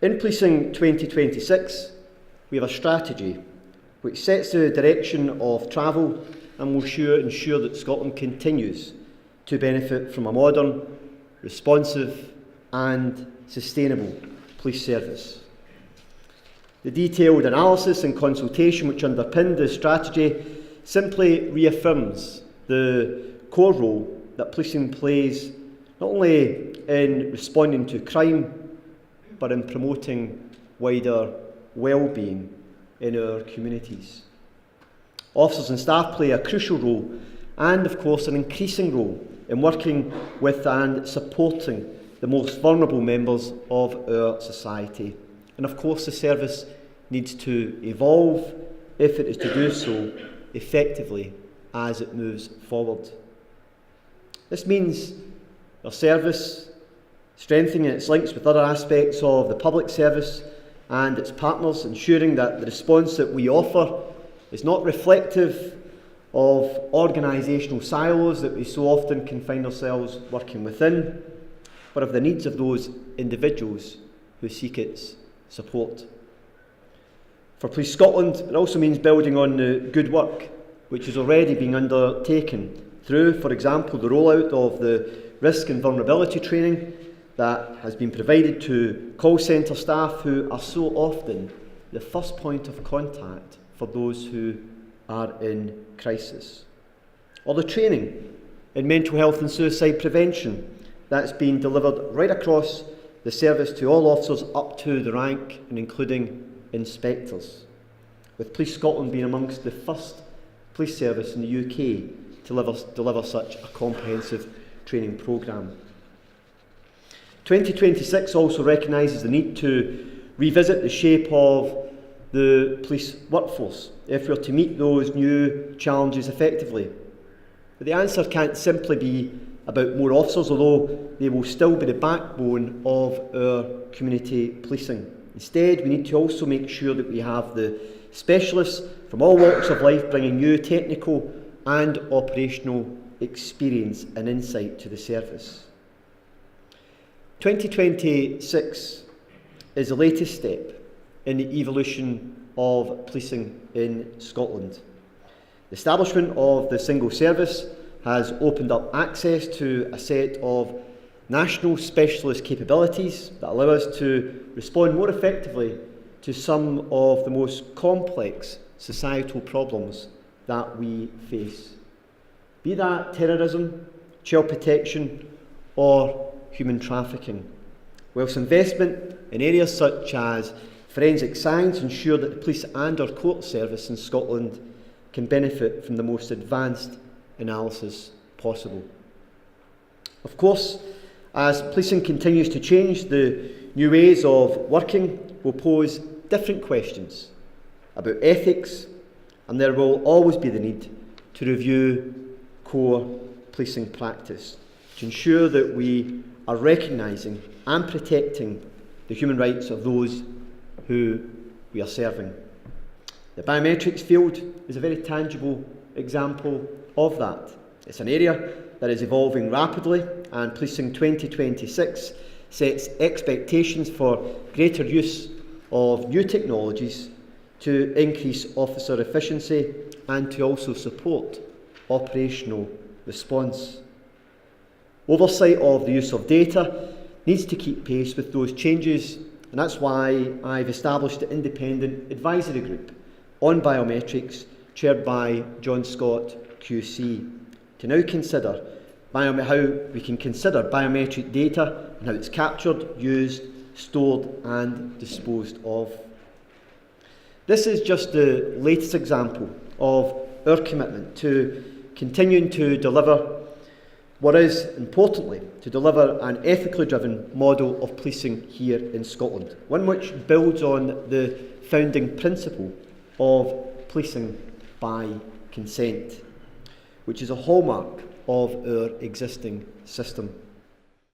In Policing 2026, we have a strategy which sets the direction of travel and will ensure that Scotland continues to benefit from a modern, responsive and sustainable police service. The detailed analysis and consultation which underpinned the strategy simply reaffirms the core role that policing plays not only in responding to crime but in promoting wider well-being in our communities. Officers and staff play a crucial role and of course an increasing role in working with and supporting the most vulnerable members of our society. And of course the service needs to evolve if it is to do so effectively as it moves forward. This means our service strengthening its links with other aspects of the public service and its partners, ensuring that the response that we offer is not reflective of organisational silos that we so often can find ourselves working within, but of the needs of those individuals who seek its support. For Police Scotland, it also means building on the good work which is already being undertaken through, for example, the rollout of the risk and vulnerability training that has been provided to call centre staff who are so often the first point of contact for those who are in crisis. Or the training in mental health and suicide prevention that's been delivered right across the service to all officers up to the rank and including inspectors, with Police Scotland being amongst the first police service in the UK to deliver such a comprehensive training programme. 2026 also recognises the need to revisit the shape of the police workforce if we are to meet those new challenges effectively. But the answer can't simply be about more officers, although they will still be the backbone of our community policing. Instead, we need to also make sure that we have the specialists from all walks of life bringing new technical and operational experience and insight to the service. 2026 is the latest step in the evolution of policing in Scotland. The establishment of the single service has opened up access to a set of national specialist capabilities that allow us to respond more effectively to some of the most complex societal problems that we face, be that terrorism, child protection or human trafficking, whilst investment in areas such as forensic science ensure that the police and our court service in Scotland can benefit from the most advanced analysis possible. Of course, as policing continues to change, the new ways of working will pose different questions about ethics, and there will always be the need to review core policing practice to ensure that we are recognising and protecting the human rights of those who we are serving. The biometrics field is a very tangible example of that. It's an area that is evolving rapidly, and Policing 2026 sets expectations for greater use of new technologies to increase officer efficiency and to also support operational response. Oversight of the use of data needs to keep pace with those changes, and that's why I've established an independent advisory group on biometrics chaired by John Scott QC to now consider how we can consider biometric data and how it's captured, used, stored and disposed of. This is just the latest example of our commitment to continuing to deliver what is, importantly, to deliver an ethically driven model of policing here in Scotland, one which builds on the founding principle of policing by consent, which is a hallmark of our existing system.